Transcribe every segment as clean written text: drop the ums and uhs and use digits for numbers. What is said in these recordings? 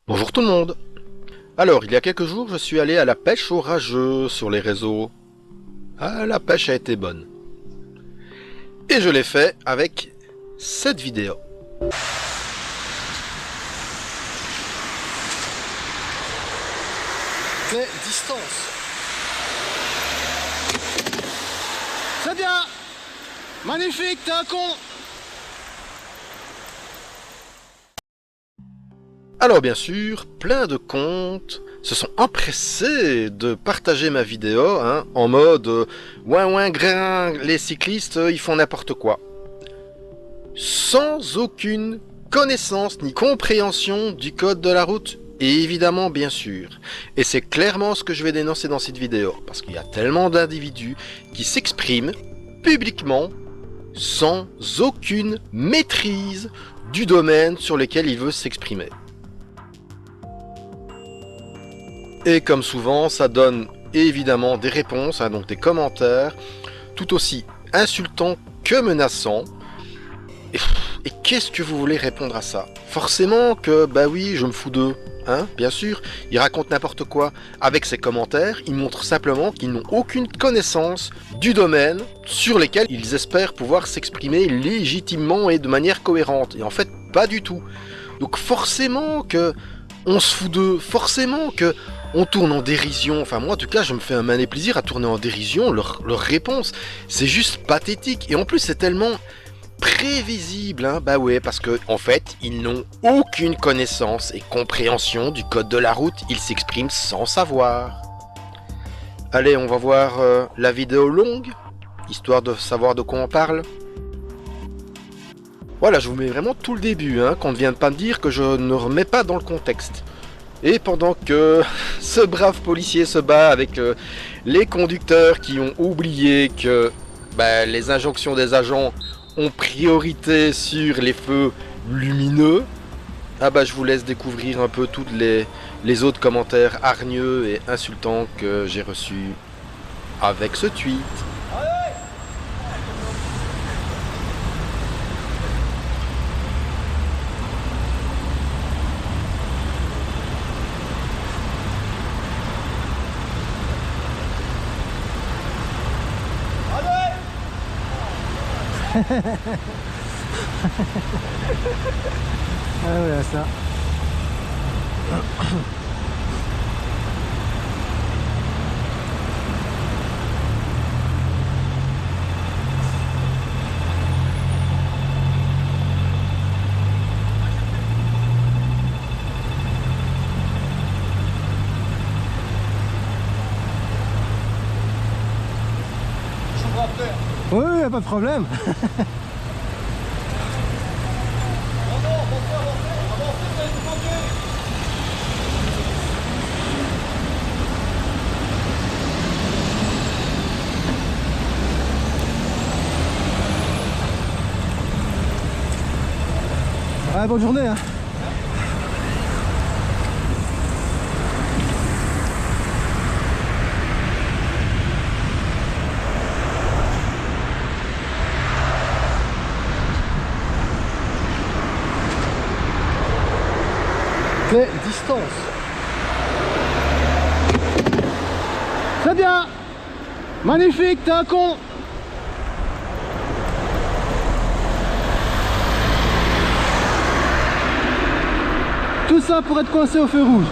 Bonjour tout le monde. Alors, il y a quelques jours, je suis allé à la pêche au rageux sur les réseaux. Ah, la pêche a été bonne. Et je l'ai fait avec cette vidéo. Mais distance. C'est bien. Magnifique, t'es un con. Alors bien sûr, plein de comptes se sont empressés de partager ma vidéo en mode ouin ouin grain, les cyclistes ils font n'importe quoi. Sans aucune connaissance ni compréhension du code de la route, et évidemment bien sûr. Et c'est clairement ce que je vais dénoncer dans cette vidéo, parce qu'il y a tellement d'individus qui s'expriment publiquement sans aucune maîtrise du domaine sur lequel ils veulent s'exprimer. Et comme souvent, ça donne évidemment des réponses, donc des commentaires, tout aussi insultants que menaçants. Et qu'est-ce que vous voulez répondre à ça? Forcément que, bah oui, je me fous d'eux, bien sûr, ils racontent n'importe quoi. Avec ces commentaires, ils montrent simplement qu'ils n'ont aucune connaissance du domaine sur lequel ils espèrent pouvoir s'exprimer légitimement et de manière cohérente. Et en fait, pas du tout. Donc forcément que on se fout d'eux, forcément que on tourne en dérision. Enfin moi en tout cas je me fais un mané plaisir à tourner en dérision leurs réponses. C'est juste pathétique. Et en plus c'est tellement prévisible, bah ouais, parce que en fait ils n'ont aucune connaissance et compréhension du code de la route. Ils s'expriment sans savoir. Allez, on va voir la vidéo longue, histoire de savoir de quoi on parle. Voilà, je vous mets vraiment tout le début, qu'on ne vienne pas me dire que je ne remets pas dans le contexte. Et pendant que ce brave policier se bat avec les conducteurs qui ont oublié que les injonctions des agents ont priorité sur les feux lumineux, je vous laisse découvrir un peu tous les autres commentaires hargneux et insultants que j'ai reçus avec ce tweet. Ah ouais, ça. Oui, y a pas de problème. Ah, bonne journée. Mais distance. C'est bien. Magnifique, t'es un con. Tout ça pour être coincé au feu rouge.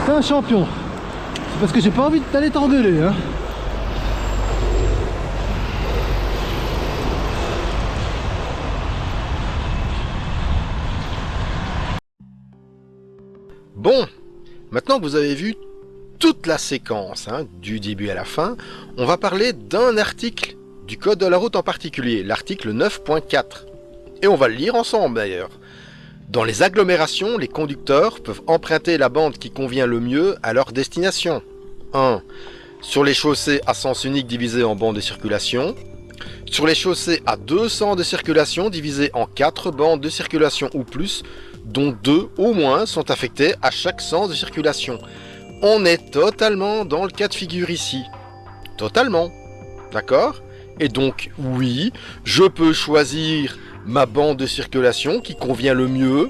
T'es un champion. C'est parce que j'ai pas envie d'aller t'engueuler, Bon, maintenant que vous avez vu toute la séquence, du début à la fin, on va parler d'un article du code de la route en particulier, l'article 9.4. Et on va le lire ensemble d'ailleurs. Dans les agglomérations, les conducteurs peuvent emprunter la bande qui convient le mieux à leur destination. 1. Sur les chaussées à sens unique divisées en bandes de circulation. Sur les chaussées à 2 sens de circulation divisées en 4 bandes de circulation ou plus, dont 2 au moins sont affectées à chaque sens de circulation. On est totalement dans le cas de figure ici. Totalement. D'accord? Et donc, oui, je peux choisir ma bande de circulation qui convient le mieux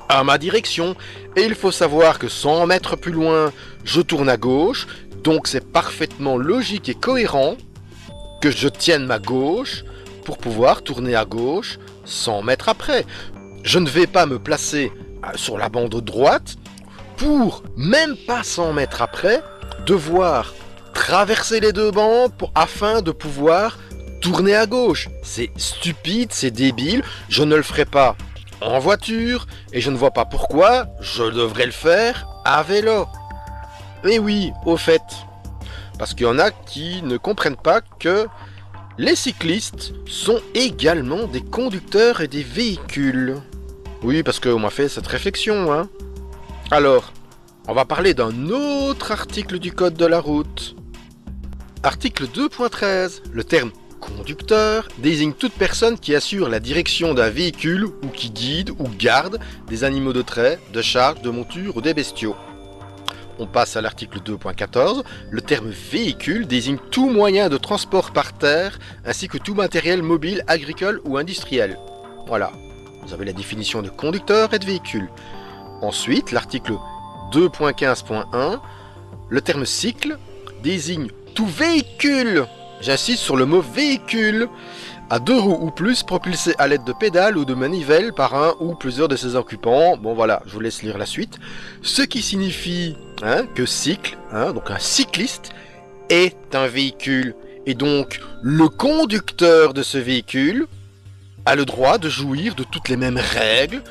à ma direction. Et il faut savoir que 100 mètres plus loin, je tourne à gauche. Donc c'est parfaitement logique et cohérent que je tienne ma gauche pour pouvoir tourner à gauche 100 mètres après. Je ne vais pas me placer sur la bande droite pour, même pas 100 mètres après, devoir traverser les deux bandes afin de pouvoir tourner à gauche. C'est stupide, c'est débile, je ne le ferai pas en voiture et je ne vois pas pourquoi je devrais le faire à vélo. Mais oui, au fait, parce qu'il y en a qui ne comprennent pas que les cyclistes sont également des conducteurs et des véhicules. Oui, parce qu'on m'a fait cette réflexion, hein. Alors, on va parler d'un autre article du Code de la route. Article 2.13. Le terme conducteur désigne toute personne qui assure la direction d'un véhicule ou qui guide ou garde des animaux de trait, de charge, de monture ou des bestiaux. On passe à l'article 2.14. Le terme véhicule désigne tout moyen de transport par terre ainsi que tout matériel mobile, agricole ou industriel. Voilà, vous avez la définition de conducteur et de véhicule. Ensuite, l'article 2.15.1. Le terme cycle désigne tout véhicule, j'insiste sur le mot véhicule, à 2 roues ou plus propulsé à l'aide de pédales ou de manivelles par un ou plusieurs de ses occupants. Bon voilà, je vous laisse lire la suite. Ce qui signifie que cycle, donc un cycliste, est un véhicule. Et donc, le conducteur de ce véhicule a le droit de jouir de toutes les mêmes règles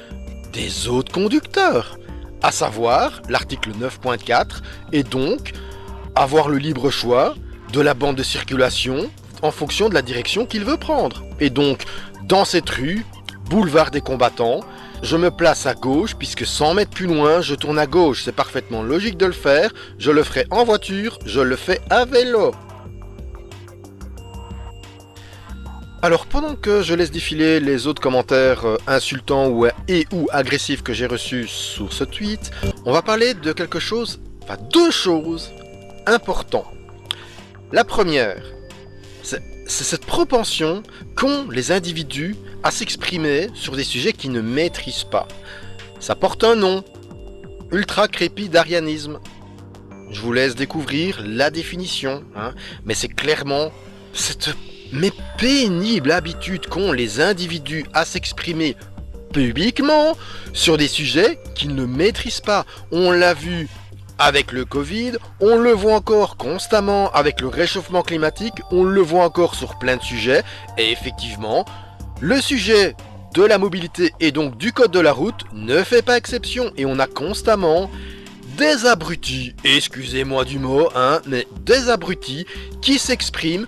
des autres conducteurs. À savoir, l'article 9.4 est donc avoir le libre choix de la bande de circulation en fonction de la direction qu'il veut prendre. Et donc, dans cette rue, boulevard des combattants, je me place à gauche puisque 100 mètres plus loin, je tourne à gauche. C'est parfaitement logique de le faire. Je le ferai en voiture, je le fais à vélo. Alors, pendant que je laisse défiler les autres commentaires insultants ou agressifs que j'ai reçus sous ce tweet, on va parler de quelque chose, enfin deux choses importantes. La première, c'est cette propension qu'ont les individus à s'exprimer sur des sujets qu'ils ne maîtrisent pas. Ça porte un nom, ultra-crépidarianisme. Je vous laisse découvrir la définition, mais c'est clairement cette pénible habitude qu'ont les individus à s'exprimer publiquement sur des sujets qu'ils ne maîtrisent pas. On l'a vu avec le Covid, on le voit encore constamment avec le réchauffement climatique, on le voit encore sur plein de sujets, et effectivement, le sujet de la mobilité et donc du code de la route ne fait pas exception, et on a constamment des abrutis, excusez-moi du mot, mais des abrutis qui s'expriment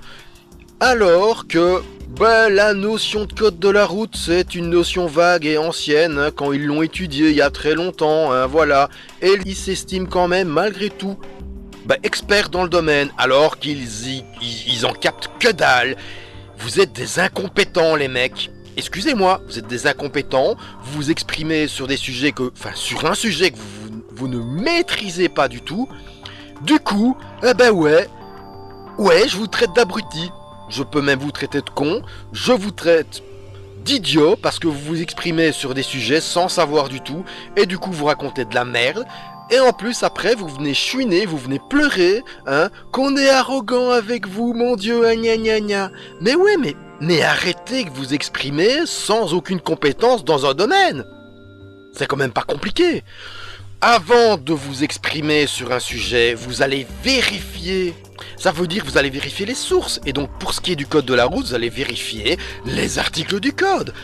alors que la notion de code de la route, c'est une notion vague et ancienne, quand ils l'ont étudiée il y a très longtemps, voilà. Et ils s'estiment quand même, malgré tout, experts dans le domaine, alors qu'ils en captent que dalle. Vous êtes des incompétents, les mecs. Excusez-moi, vous êtes des incompétents, vous vous exprimez sur des sujets sur un sujet que vous ne maîtrisez pas du tout. Du coup, ouais, je vous traite d'abruti. Je peux même vous traiter de con, je vous traite d'idiot parce que vous vous exprimez sur des sujets sans savoir du tout, et du coup vous racontez de la merde, et en plus après vous venez chouiner, vous venez pleurer, qu'on est arrogant avec vous, mon Dieu, gna gna gna. Mais ouais, mais arrêtez de vous exprimer sans aucune compétence dans un domaine. C'est quand même pas compliqué. Avant de vous exprimer sur un sujet, vous allez vérifier. Ça veut dire que vous allez vérifier les sources. Et donc pour ce qui est du code de la route, vous allez vérifier les articles du code.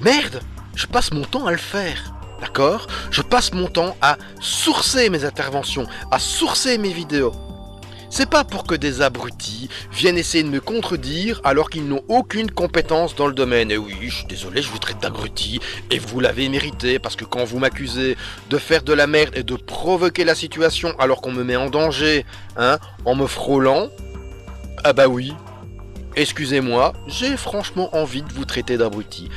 Merde, je passe mon temps à le faire. D'accord ? Je passe mon temps à sourcer mes interventions, à sourcer mes vidéos. C'est pas pour que des abrutis viennent essayer de me contredire alors qu'ils n'ont aucune compétence dans le domaine. Et oui, je suis désolé, je vous traite d'abruti et vous l'avez mérité parce que quand vous m'accusez de faire de la merde et de provoquer la situation alors qu'on me met en danger, en me frôlant, oui, excusez-moi, j'ai franchement envie de vous traiter d'abruti.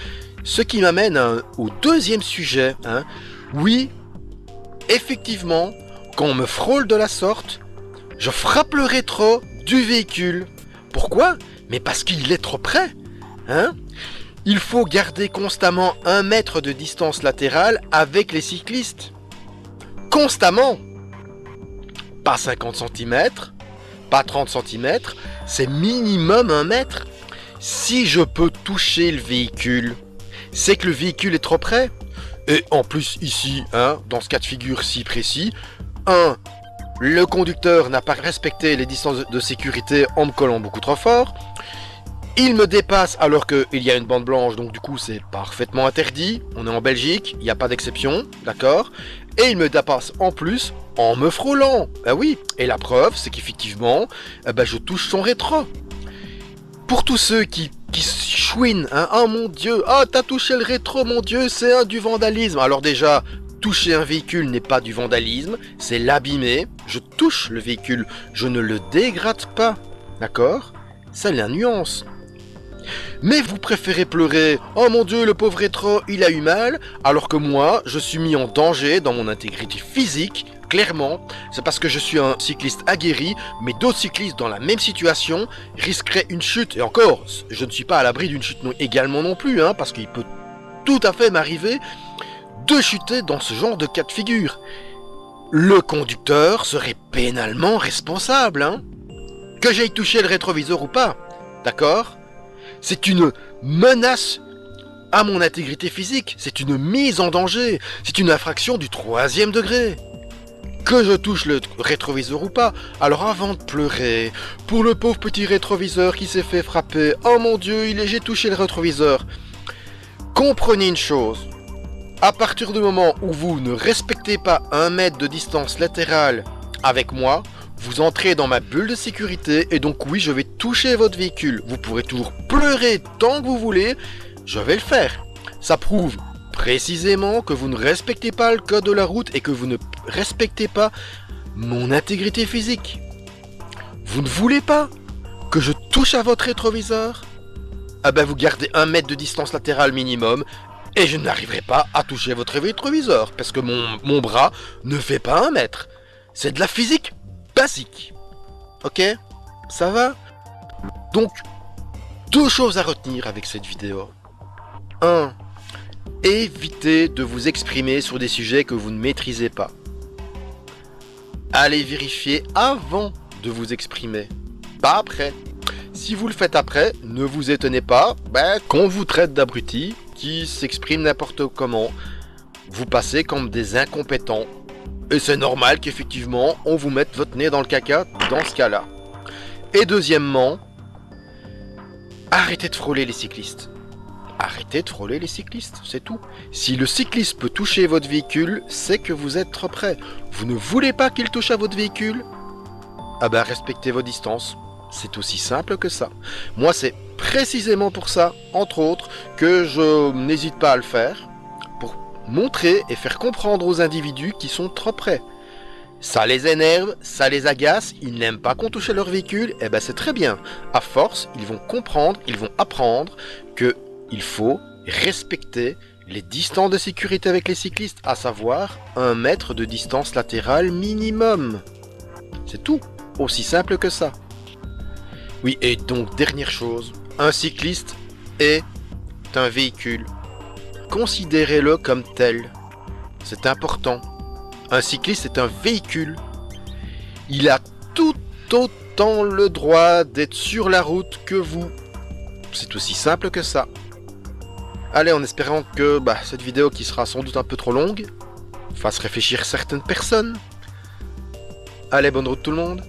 Ce qui m'amène au deuxième sujet, oui, effectivement, quand on me frôle de la sorte, je frappe le rétro du véhicule. Pourquoi ? Mais parce qu'il est trop près. Il faut garder constamment 1 mètre de distance latérale avec les cyclistes. Constamment. Pas 50 cm, pas 30 cm, c'est minimum 1 mètre. Si je peux toucher le véhicule, c'est que le véhicule est trop près. Et en plus ici, dans ce cas de figure si précis, le conducteur n'a pas respecté les distances de sécurité en me collant beaucoup trop fort. Il me dépasse alors qu'il y a une bande blanche, donc du coup c'est parfaitement interdit. On est en Belgique, il n'y a pas d'exception, d'accord? Et il me dépasse en plus en me frôlant. Ah oui, et la preuve c'est qu'effectivement, je touche son rétro. Pour tous ceux qui chouinent, oh mon dieu, t'as touché le rétro, mon dieu, c'est du vandalisme. Alors déjà, toucher un véhicule n'est pas du vandalisme, c'est l'abîmer. Je touche le véhicule, je ne le dégrade pas, d'accord? C'est la nuance. Mais vous préférez pleurer, oh mon dieu, le pauvre rétro, il a eu mal, alors que moi, je suis mis en danger dans mon intégrité physique. Clairement, c'est parce que je suis un cycliste aguerri, mais d'autres cyclistes dans la même situation risqueraient une chute. Et encore, je ne suis pas à l'abri d'une chute également non plus, parce qu'il peut tout à fait m'arriver de chuter dans ce genre de cas de figure. Le conducteur serait pénalement responsable, que j'aille toucher le rétroviseur ou pas, d'accord? C'est une menace à mon intégrité physique, c'est une mise en danger, c'est une infraction du 3e degré. Que je touche le rétroviseur ou pas. Alors avant de pleurer, pour le pauvre petit rétroviseur qui s'est fait frapper, oh mon dieu, j'ai touché le rétroviseur. Comprenez une chose, à partir du moment où vous ne respectez pas 1 mètre de distance latérale avec moi, vous entrez dans ma bulle de sécurité et donc oui, je vais toucher votre véhicule. Vous pourrez toujours pleurer tant que vous voulez, je vais le faire. Ça prouve précisément que vous ne respectez pas le code de la route et que vous ne respectez pas mon intégrité physique. Vous ne voulez pas que je touche à votre rétroviseur? Vous gardez 1 mètre de distance latérale minimum et je n'arriverai pas à toucher votre rétroviseur parce que mon bras ne fait pas 1 mètre. C'est de la physique basique. Ok? Ça va? Donc, 2 choses à retenir avec cette vidéo. 1. Évitez de vous exprimer sur des sujets que vous ne maîtrisez pas. Allez vérifier avant de vous exprimer, pas après. Si vous le faites après, ne vous étonnez pas qu'on vous traite d'abrutis qui s'expriment n'importe comment. Vous passez comme des incompétents. Et c'est normal qu'effectivement, on vous mette votre nez dans le caca dans ce cas-là. Et deuxièmement, arrêtez de frôler les cyclistes. Arrêtez de frôler les cyclistes, c'est tout. Si le cycliste peut toucher votre véhicule, c'est que vous êtes trop près. Vous ne voulez pas qu'il touche à votre véhicule? Respectez vos distances. C'est aussi simple que ça. Moi, c'est précisément pour ça, entre autres, que je n'hésite pas à le faire, pour montrer et faire comprendre aux individus qui sont trop près. Ça les énerve, ça les agace, ils n'aiment pas qu'on touche à leur véhicule, c'est très bien. À force, ils vont comprendre, ils vont apprendre que il faut respecter les distances de sécurité avec les cyclistes, à savoir 1 mètre de distance latérale minimum. C'est tout, aussi simple que ça. Oui, et donc, dernière chose, un cycliste est un véhicule. Considérez-le comme tel. C'est important. Un cycliste est un véhicule. Il a tout autant le droit d'être sur la route que vous. C'est aussi simple que ça. Allez, en espérant que cette vidéo, qui sera sans doute un peu trop longue, fasse réfléchir certaines personnes. Allez, bonne route tout le monde.